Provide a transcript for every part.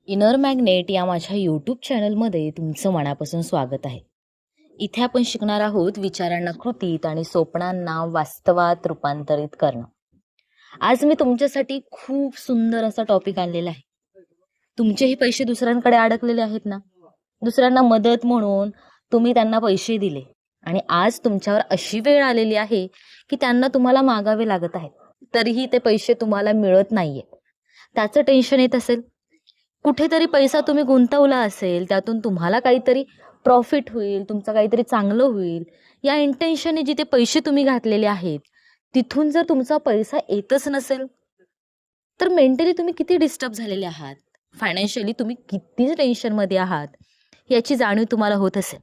Inner magnet या माझ्या YouTube चॅनलमध्ये तुमचं मनापासून स्वागत आहे. इथे आपण शिकणार आहोत विचारांना कृतीत आणि स्वप्नांना वास्तवात रूपांतरित करणं. आज मी तुमच्यासाठी खूप सुंदर असा टॉपिक आणलेला आहे. तुमचेही पैसे दुसऱ्यांकडे अडकलेले आहेत ना, दुसऱ्यांना मदत म्हणून तुम्ही त्यांना पैसे दिले आणि आज तुमच्यावर अशी वेळ आलेली आहे की त्यांना तुम्हाला मागावे लागत आहेत, तरीही ते पैसे तुम्हाला मिळत नाहीये. त्याचं टेन्शन येत असेल. कुठेतरी पैसा तुम्ही गुंतवला असेल, त्यातून तुम्हाला काहीतरी प्रॉफिट होईल, तुमचं काहीतरी चांगलं होईल या इंटेन्शनने जिथे पैसे तुम्ही घातलेले आहेत, तिथून जर तुमचा पैसा येतच नसेल, तर मेंटली तुम्ही किती डिस्टर्ब झालेले आहात, फायनान्शियली तुम्ही किती टेन्शनमध्ये आहात याची जाणीव तुम्हाला होत असेल.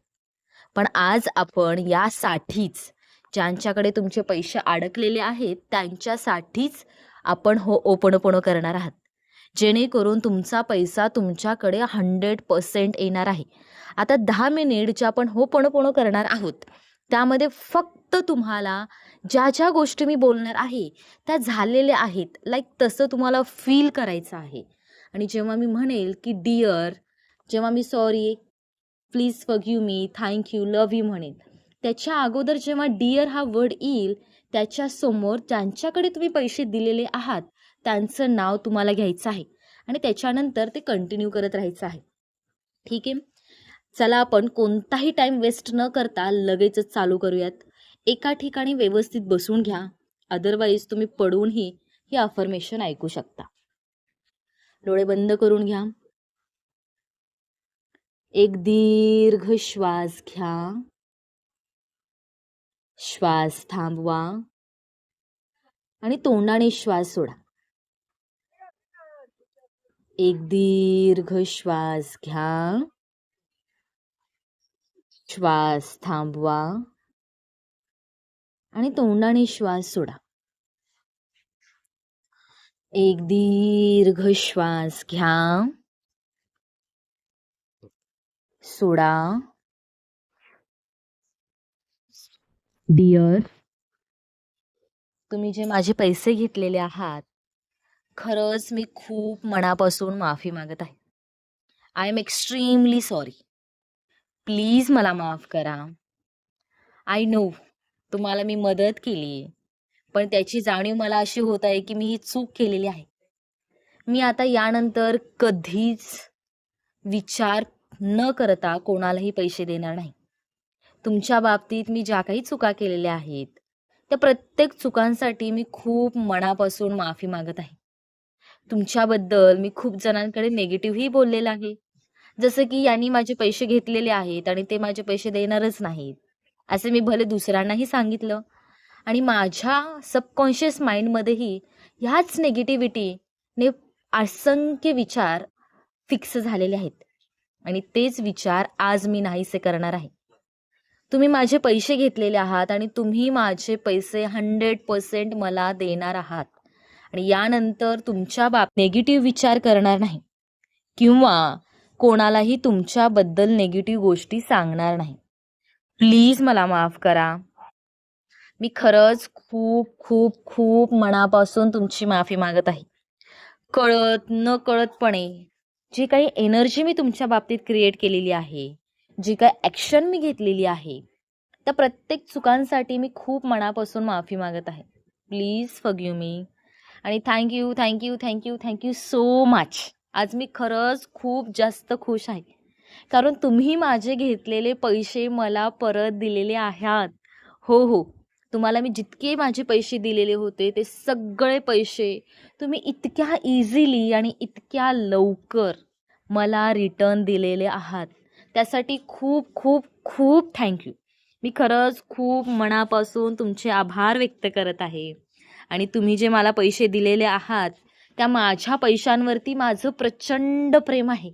पण आज आपण यासाठीच, ज्यांच्याकडे तुमचे पैसे अडकलेले आहेत त्यांच्यासाठीच आपण ओपनोपणो करणार आहात, जेणेकरून तुमचा पैसा तुमच्याकडे 100% येणार आहे. आता 10 मिनिट जे आपण होपणोपणो करणार आहोत त्यामध्ये फक्त तुम्हाला ज्या ज्या गोष्टी मी बोलणार आहे त्या झालेल्या आहेत, लाईक तसं तुम्हाला फील करायचं आहे. आणि जेव्हा मी म्हणेल की डिअर, जेव्हा मी sorry, please forgive me, thank you, love you म्हणेन, त्याच्या अगोदर जेव्हा डिअर हा वर्ड येईल त्याच्यासमोर ज्यांच्याकडे तुम्ही पैसे दिलेले आहात त्यांचं नाव तुम्हाला घ्यायचं आहे आणि त्याच्यानंतर ते कंटिन्यू करत राहायचं आहे. ठीक आहे, चला आपण कोणताही टाइम वेस्ट न करता लगेचच चालू करूयात. एका ठिकाणी व्यवस्थित बसून घ्या, अदरवाईज तुम्ही पडूनही हे अफर्मेशन ऐकू शकता. डोळे बंद करून घ्या. एक दीर्घ श्वास घ्या, श्वास थांबवा आणि तोंडाने श्वास सोडा. एक दीर्घ श्वास घ्या, श्वास थांबवा आणि तोंडाने श्वास सोडा. एक दीर्घ श्वास घ्या, सोडा. डिअर, तुम्ही जे माझे पैसे घेतलेले आहात, खरंच मी खूप मनापासून माफी मागत आहे. I am extremely sorry. Please मला माफ करा. आय नो तुम्हाला मी मदत केली, पण त्याची जाणीव मला अशी होत आहे की मी ही चूक केलेली आहे. मी आता यानंतर कधीच विचार न करता कोणालाही पैसे देणार नाही. तुमच्या बाबतीत मी ज्या काही चुका केलेल्या आहेत त्या प्रत्येक चुकांसाठी मी खूप मनापासून माफी मागत आहे. तुमच्याबद्दल मी खूप जणांकडे नेगेटिव्हही बोललेलं आहे, जसं की यांनी माझे पैसे घेतलेले आहेत आणि ते माझे पैसे देणारच नाहीत, असे मी भले दुसऱ्यांनाही सांगितलं. आणि माझ्या सबकॉन्शियस माइंडमध्येही ह्याच नेगेटिव्हिटीने असंख्य विचार फिक्स झालेले आहेत आणि तेच विचार आज मी नाहीसे करणार आहे. तुम्ही माझे पैसे घेतलेले आहात आणि तुम्ही माझे पैसे 100% मला देणार आहात आणि यानंतर तुमच्या नेगेटिव्ह विचार करणार नाही किंवा कोणालाही तुमच्याबद्दल नेगेटिव्ह गोष्टी सांगणार नाही. प्लीज मला माफ करा. मी खरंच खूप खूप खूप मनापासून तुमची माफी मागत आहे. कळत न कळतपणे जी काही एनर्जी मी तुमच्या बाबतीत क्रिएट केलेली आहे, जी काही ॲक्शन मी घेतलेली आहे, त्या प्रत्येक चुकांसाठी मी खूप मनापासून माफी मागत आहे. प्लीज फॉरगिव्ह मी आणि thank you thank you thank you thank you so much. आज मी खरंच खूप जास्त खुश आहे, कारण तुम्ही माझे घेतलेले पैसे मला परत दिलेले आहात. हो हो, तुम्हाला मी जितके माझे पैसे दिलेले होते ते सगळे पैसे तुम्ही इतक्या इझिली आणि इतक्या लवकर मला रिटर्न दिलेले आहात. त्यासाठी खूप खूप खूप थँक्यू. मी खरंच खूप मनापासून तुमचे आभार व्यक्त करत आहे. आणि तुम्ही जे मला पैसे दिलेले आहात त्या माझ्या पैशांवरती माझं प्रचंड प्रेम आहे,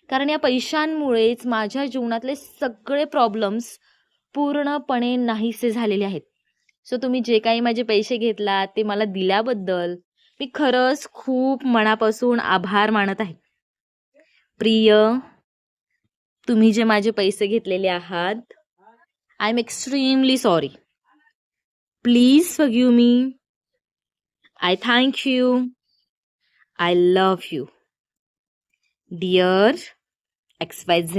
कारण या पैशांमुळेच माझ्या जीवनातले सगळे प्रॉब्लेम्स पूर्णपणे नाहीसे झालेले आहेत. सो तुम्ही जे काही माझे पैसे घेतलात ते मला दिल्याबद्दल मी खरंच खूप मनापासून आभार मानत आहे. प्रिय, तुम्ही जे माझे पैसे घेतलेले आहात, I am extremely sorry. Please forgive me. I thank you. I love you. Dear XYZ,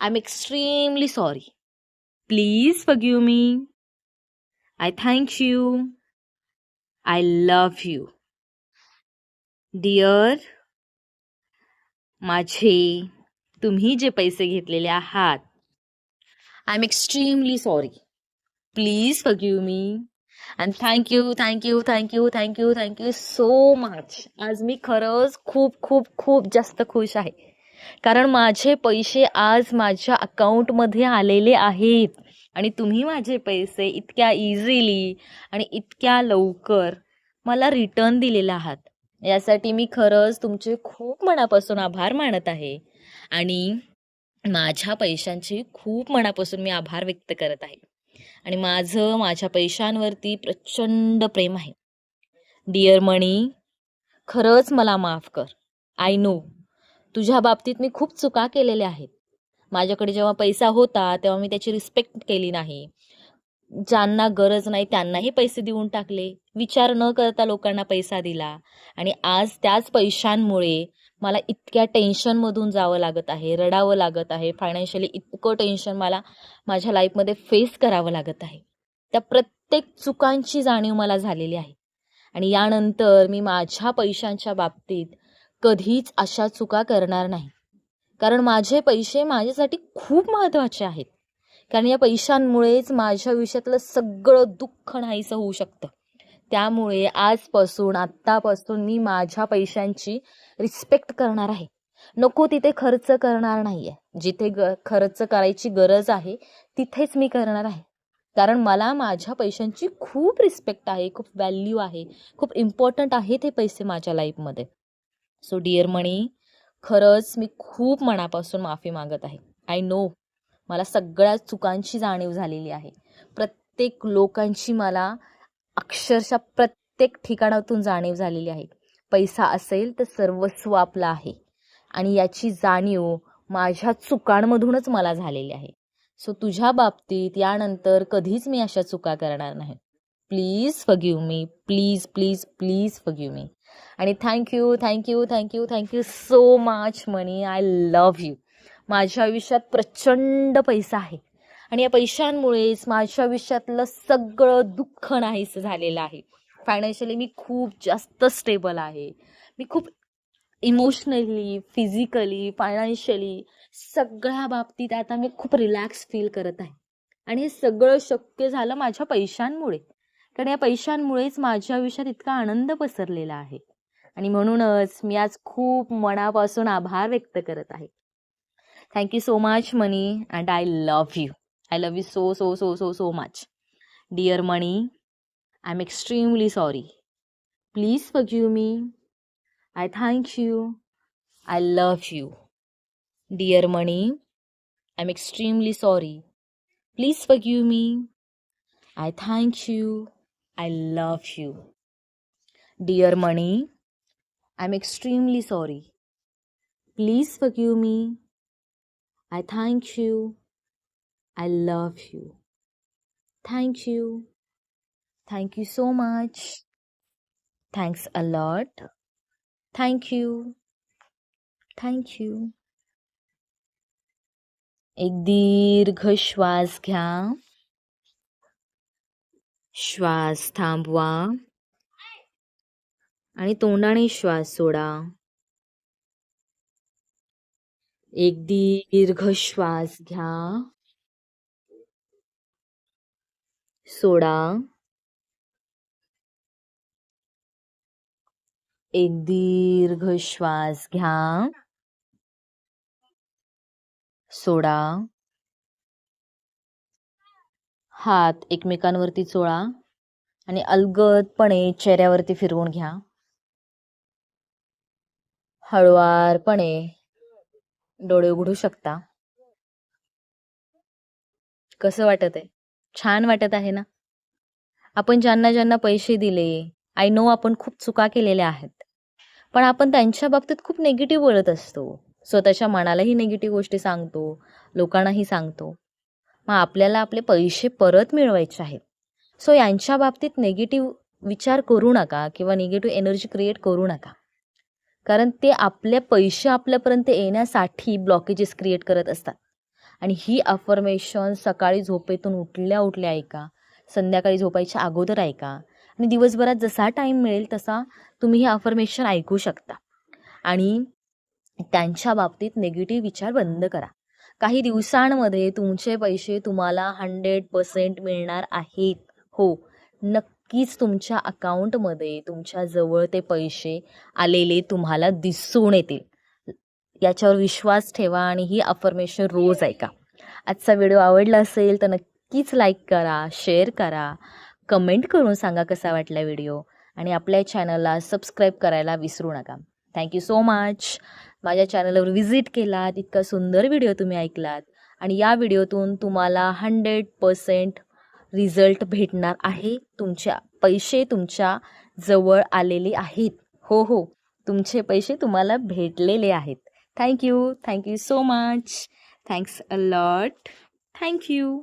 I am extremely sorry. Please forgive me. I thank you. I love you. Dear माझे तुम्ही जे पैसे घेतलेले आहात, I am extremely sorry. Please forgive me. And thank you thank you thank you thank you thank you so much. आज मी खरंच खूप खूप खूप जास्त खुश आहे, कारण माझे पैसे आज माझ्या अकाउंटमध्ये आलेले आहेत आणि तुम्ही माझे पैसे इतक्या इझिली आणि इतक्या लवकर मला रिटर्न दिलेले आहात. यासाठी मी खरंच तुमचे खूप मनापासून आभार मानत आहे आणि माझ्या पैशांचे खूप मनापासून मी आभार व्यक्त करत आहे. आणि माझं माझ्या पैशांवरती प्रचंड प्रेम आहे. डिअर मनी, खरंच मला माफ कर. आय नो तुझ्या बाबतीत मी खूप चुका केलेल्या आहेत. माझ्याकडे जेव्हा पैसा होता तेव्हा मी त्याची रिस्पेक्ट केली नाही. ज्यांना गरज नाही त्यांनाही पैसे देऊन टाकले, विचार न करता लोकांना पैसा दिला. आणि आज त्याच पैशांमुळे मला इतक्या टेन्शनमधून जावं लागत आहे, रडावं लागत आहे. फायनान्शियली इतकं टेन्शन मला माझ्या लाईफमध्ये फेस करावं लागत आहे. त्या प्रत्येक चुकांची जाणीव मला झालेली आहे आणि यानंतर मी माझ्या पैशांच्या बाबतीत कधीच अशा चुका करणार नाही. कारण माझे पैसे माझ्यासाठी खूप महत्त्वाचे आहेत. कारण या पैशांमुळेच माझ्या आयुष्यातलं सगळं दुःख नाहीसं होऊ शकतं. त्यामुळे आत्तापासून मी माझ्या पैशांची रिस्पेक्ट करणार आहे. नको तिथे खर्च करणार नाहीये. जिथे खर्च करायची गरज आहे तिथेच मी करणार आहे. कारण मला माझ्या पैशांची खूप रिस्पेक्ट आहे, खूप व्हॅल्यू आहे, खूप इम्पॉर्टंट आहे ते पैसे माझ्या लाईफमध्ये. सो डिअर मनी, खरंच मी खूप मनापासून माफी मागत आहे. आय नो मला सगळ्या चुकांची जाणीव झालेली आहे. प्रत्येक लोकांची मला अक्षरशः प्रत्येक ठिकाणातून जाणीव झालेली आहे. पैसा असेल तर सर्वस्व आपलं आहे आणि याची जाणीव माझ्या चुकांमधूनच मला झालेली आहे. सो तुझ्या बाबतीत यानंतर कधीच मी अशा चुका करणार नाही. Please forgive me. Please please please forgive me. आणि thank you thank you thank you thank you so much मनी. I love you. माझ्या आयुष्यात प्रचंड पैसा आहे आणि या पैशांमुळेच माझ्या आयुष्यातलं सगळं दुःख नाहीसं झालेलं आहे. फायनान्शियली मी खूप जास्त स्टेबल आहे. मी खूप इमोशनली, फिजिकली, फायनान्शियली सगळ्या बाबतीत आता मी खूप रिलॅक्स फील करत आहे. आणि हे सगळं शक्य झालं माझ्या पैशांमुळे. कारण या पैशांमुळेच माझ्या आयुष्यात इतका आनंद पसरलेला आहे. आणि म्हणूनच मी आज खूप मनापासून आभार व्यक्त करत आहे. Thank you so much money and I love you. I love you so, so, so, so, so much. Dear money, I'm extremely sorry. Please forgive me. I thank you. I love you. Dear money, I'm extremely sorry. Please forgive me. I thank you. I love you. Dear money, I'm extremely sorry. Please forgive me. I thank you. I love you. Thank you. Thank you so much. Thanks a lot. Thank you. Thank you. एक दीर्घ श्वास घ्या. श्वास थांबवा आणि तोंडाने श्वास सोडा. एक दीर्घ श्वास घ्या. सोडा. एक दीर्घ श्वास घ्या. सोडा. हात एकमेकांवरती चोळा आणि अलगदपणे चेहऱ्यावरती फिरवून घ्या. हळुवारपणे डोळे उघडू शकता. कसं वाटत आहे? छान वाटत आहे ना? आपण ज्यांना ज्यांना पैसे दिले, आय नो आपण खूप चुका केलेल्या आहेत, पण आपण त्यांच्या बाबतीत खूप निगेटिव्ह बोलत असतो. स्वतःच्या मनालाही निगेटिव्ह गोष्टी सांगतो, लोकांनाही सांगतो. मग आपल्याला आपले पैसे परत मिळवायचे आहेत. सो यांच्या बाबतीत निगेटिव्ह विचार करू नका किंवा निगेटिव्ह एनर्जी क्रिएट करू नका. कारण ते आपले पैसे आपल्यापर्यंत येण्यासाठी ब्लॉकेजेस क्रिएट करत असतात. आणि ही अफर्मेशन सकाळी झोपेतून उठल्या उठल्या ऐका, संध्याकाळी झोपायच्या अगोदर ऐका आणि दिवसभरात जसा टाईम मिळेल तसा तुम्ही ही अफर्मेशन ऐकू शकता. आणि त्यांच्या बाबतीत निगेटिव्ह विचार बंद करा. काही दिवसांमध्ये तुमचे पैसे तुम्हाला 100% मिळणार आहेत. हो, नक्कीच तुमच्या अकाउंटमध्ये तुमच्या जवळ ते पैसे आलेले तुम्हाला दिसून येतील. याच्यावर विश्वास ठेवा आणि ही अफर्मेशन रोज ऐका. आजचा व्हिडिओ आवडला असेल तर नक्कीच लाईक करा, शेअर करा, कमेंट करून सांगा कसा वाटला व्हिडिओ आणि आपल्या चॅनलला सबस्क्राईब करायला विसरू नका. Thank you so much. माझ्या चॅनलवर व्हिजिट केलात, इतका सुंदर व्हिडिओ तुम्ही ऐकलात आणि या व्हिडिओतून तुम्हाला 100% रिझल्ट भेटणार आहे. तुमच्या पैसे तुमच्या जवळ आलेले आहेत. हो हो, तुमचे पैसे तुम्हाला भेटलेले आहेत. Thank you so much. Thanks a lot. Thank you.